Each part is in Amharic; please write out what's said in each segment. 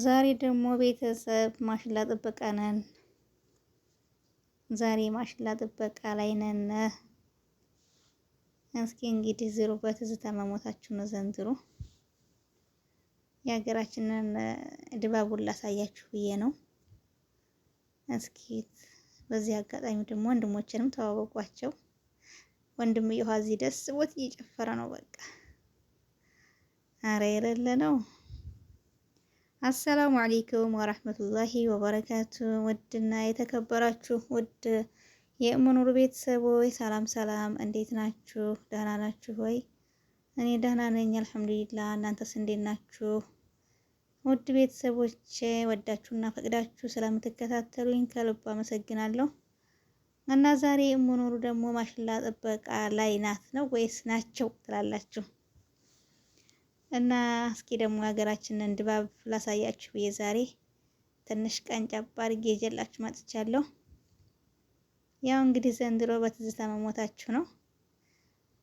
ዛሬ ደግሞ ቤተሰብ ማሽላ ጥበቃ ነን። ዛሬ ማሽላ ጥበቃ ላይ ነን። እስኪ እንግዲህ ዝሩ በትዝታ መሞታችሁ ነው ዘንድሮ። የሀገራችንን ድባቡን ላሳያችሁ ብዬ ነው። እስኪ በዚህ አጋጣሚ ደግሞ ወንድሞችንም ተዋወቋቸው። ወንድምየው እዚህ ደስ ቦት እየጨፈረ ነው። በቃ አረ የሌለ ነው። አሰላሙ አለይኩም ወራህመቱላሂ ወበረካቱ። ውድና የተከበራችሁ ውድ የእምኑር ቤተሰቦች ሰላም ሰላም፣ እንዴት ናችሁ? ደህና ናችሁ ወይ? እኔ ደህና ነኝ አልሐምዱሊላህ። እናንተስ እንዴት ናችሁ? ውድ ቤተሰቦቼ ወዳችሁና ፈቅዳችሁ ስለምትከታተሉኝ ከልብ አመሰግናለሁ። እና ዛሬ እምኑር ደግሞ ማሽላ ጥበቃ ላይ ናት ነው ወይስ ናቸው ትላላችሁ? እና እስኪ ደግሞ ሀገራችንን ድባብ ላሳያችሁ ብዬ ዛሬ ትንሽ ቀንጨብ አድርጌ ይዤላችሁ መጥቻለሁ። ያው እንግዲህ ዘንድሮ በትዝታ መሞታችሁ ነው።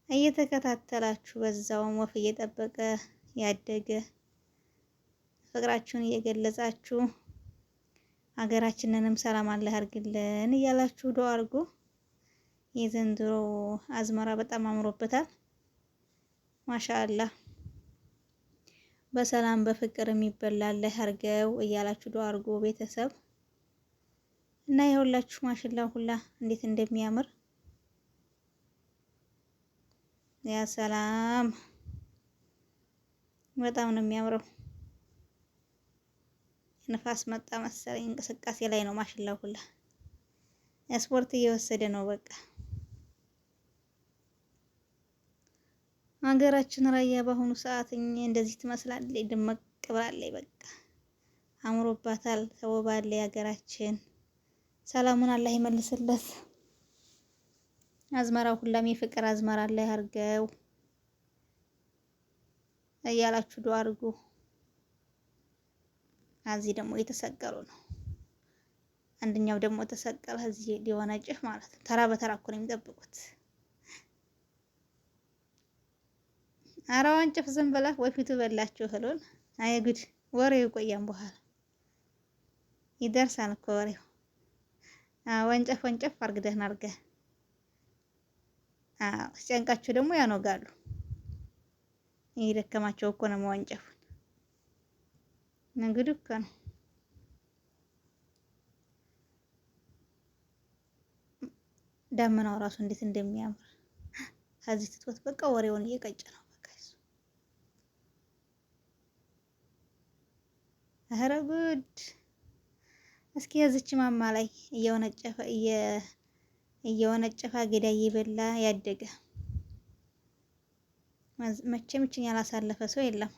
እየተከታተላችሁ በዛውም ወፍ እየጠበቀ ያደገ ፍቅራችሁን እየገለጻችሁ ሀገራችንንም ሰላም አላህ ያርግልን እያላችሁ ዱአ አድርጉ። የዘንድሮ አዝመራ በጣም አምሮበታል ማሻአላህ። በሰላም በፍቅር የሚበላል ያርገው እያላችሁ ዱአ አድርጉ ቤተሰብ። እና የሁላችሁ ማሽላ ሁላ እንዴት እንደሚያምር ያ ሰላም፣ በጣም ነው የሚያምረው። ንፋስ መጣ መሰለኝ እንቅስቃሴ ላይ ነው ማሽላው ሁላ ስፖርት እየወሰደ ነው። በቃ ሀገራችን ራያ በአሁኑ ሰዓት እንደዚህ ትመስላለች፣ ድመቅ ብላለች። በቃ አምሮባታል፣ ተውባለች ሀገራችን። ሰላሙን አላህ ይመልስለት። አዝመራው ሁላም የፍቅር አዝመራ አላህ ያርገው እያላችሁ ዱአ አድርጉ። እዚህ ደግሞ እየተሰቀሉ ነው። አንደኛው ደግሞ ተሰቀለ እዚህ ሊወነጭፍ ማለት ነው። ተራ በተራ እኮ ነው የሚጠብቁት። ኧረ ወንጭፍ ዝም ብለህ ወፊቱ በላችሁ እህሉን። አይ ጉድ! ወሬው ይቆያም በኋላ ይደርሳል እኮ ወሬው። ወንጨፍ ወንጨፍ አርግደህ አርገህ ሲጨንቃቸው ደግሞ ያኖጋሉ። እየደከማቸው እኮ ነው መወንጨፉን። እንግዲህ እኮ ነው ዳመናው ራሱ እንዴት እንደሚያምር ከዚህ ትቶት በቃ ወሬውን እየቀጨ ነው። በቃ እሱ ኧረ ጉድ! እስኪ እዚች ማማ ላይ እየወነጨፈ አገዳ እየበላ ያደገ መቼም እችን ያላሳለፈ ሰው የለም።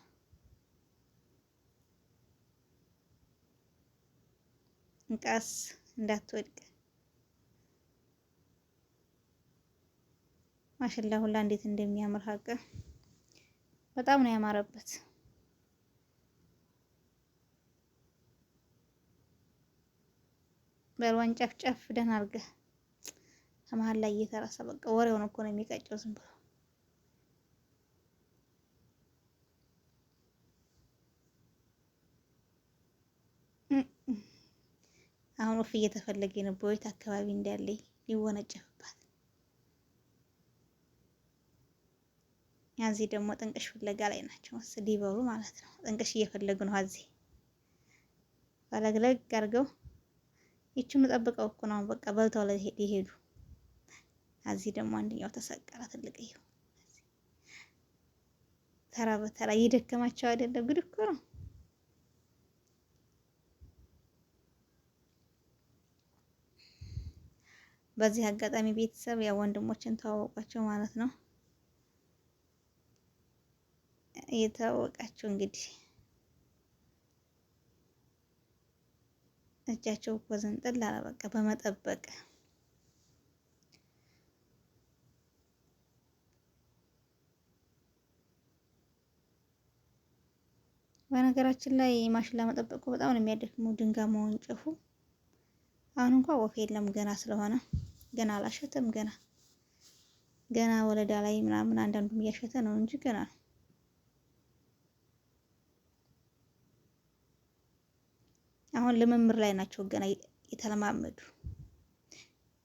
እንቃስ እንዳትወድቅ። ማሽላ ሁላ እንዴት እንደሚያምር ሀቅ በጣም ነው ያማረበት። በልዋን ጨፍጨፍ ደህና አድርገህ ከመሀል ላይ እየተረሰ በቃ ወሬውን እኮ ነው የሚቀጨው ዝም ብሎ። አሁን ወፍ እየተፈለገ ነው በወይት አካባቢ እንዳለኝ ሊወነጨፍባት። እዚህ ደግሞ ጥንቅሽ ፍለጋ ላይ ናቸው መሰለኝ ሊበሉ ማለት ነው። ጥንቅሽ እየፈለጉ ነው። እዚህ ፈለግለግ አድርገው ይቺን ጠብቀው እኮ ነው በቃ በልተው ሊሄዱ። እዚህ ደግሞ አንደኛው ተሰቀለ ትልቅየው። ተራ በተራ እየደከማቸው አይደለም ጉድ እኮ ነው። በዚህ አጋጣሚ ቤተሰብ ያው ወንድሞችን ተዋወቋቸው ማለት ነው። እየተዋወቃቸው እንግዲህ እጃቸው እኮ ዘንጥል አለ በቃ በመጠበቅ። በነገራችን ላይ ማሽላ መጠበቁ በጣም ነው የሚያደክመው፣ ድንጋይ መወንጨፉ። አሁን እንኳን ወፍ የለም ገና ስለሆነ ገና አላሸተም። ገና ወለዳ ላይ ምናምን አንዳንዱም እያሸተ ነው እንጂ ገና ነው። አሁን ልምምር ላይ ናቸው ገና የተለማመዱ።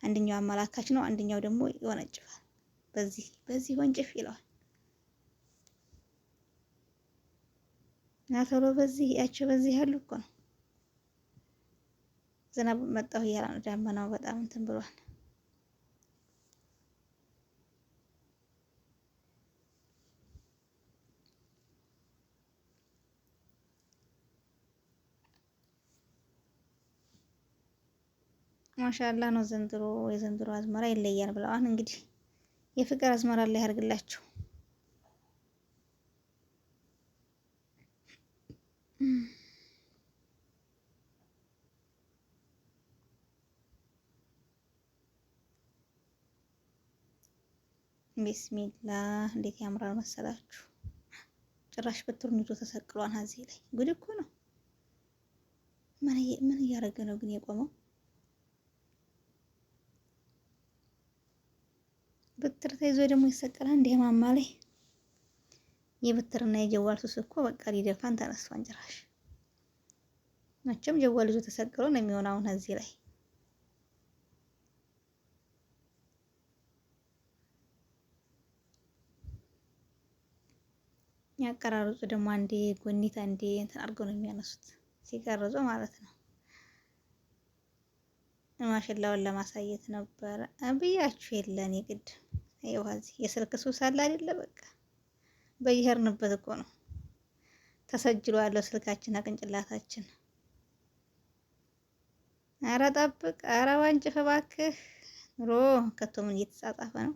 አንደኛው አመላካች ነው፣ አንደኛው ደግሞ ይወነጭፋል። በዚህ ወንጭፍ ይለዋል። ናቶሎ በዚህ ያቸው በዚህ ያሉ እኮ ነው። ዝናብ መጣሁ እያለ ነው። ዳመናው በጣም እንትን ብሏል። ማሻአላ ነው ዘንድሮ። የዘንድሮ አዝመራ ይለያል ብለዋል። እንግዲህ የፍቅር አዝመራ ላይ ያርግላችሁ። ቢስሚላህ እንዴት ያምራል መሰላችሁ። ጭራሽ በትሩን ይዞ ተሰቅሏል። እዚህ ላይ ጉድ እኮ ነው። ምን እያደረገ ነው ግን የቆመው? በትር ተይዞ ደግሞ ይሰቀላል እንደ ማማ ላይ። የበትርና የጀዋል ሱስ እኮ በቃ ሊደፋን ተነስቷን። ጭራሽ መቼም ጀዋል ይዞ ተሰቅሎ ነው የሚሆነው አሁን እዚህ ላይ። ያቀራረጹ ደግሞ አንዴ ጎኒት አንዴ እንትን አድርገው ነው የሚያነሱት ሲቀርጹ ማለት ነው። ማሽላውን ለማሳየት ነበረ ብያችሁ የለን የግድ ይዋዚ የስልክ ሱስ አለ አይደለ? በቃ በየሄድንበት እኮ ነው ተሰጅሎ ያለው ስልካችን ቅንጭላታችን። ኧረ ጠብቅ፣ ኧረ ዋንጭፍ እባክህ። ኑሮ ከቶ ምን እየተጻጻፈ ነው?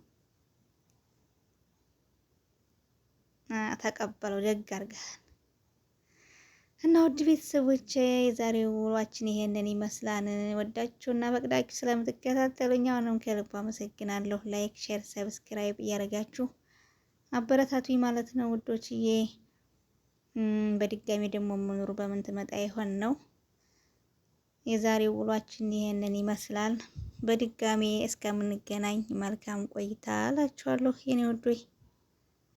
ተቀበለው ደግ አድርገሃል። እና ውድ ቤተሰቦቼ የዛሬው ውሏችን ይሄንን ይመስላል። ወዳችሁና ፈቅዳችሁ ስለምትከታተሉኝ አሁንም ከልብ አመሰግናለሁ። ላይክ፣ ሼር፣ ሰብስክራይብ እያደረጋችሁ አበረታቱኝ ማለት ነው ውዶችዬ። በድጋሚ ደግሞ መኖሩ በምን ትመጣ ይሆን ነው። የዛሬው ውሏችን ይሄንን ይመስላል። በድጋሚ እስከምንገናኝ መልካም ቆይታ እላችኋለሁ የኔ ውዶች።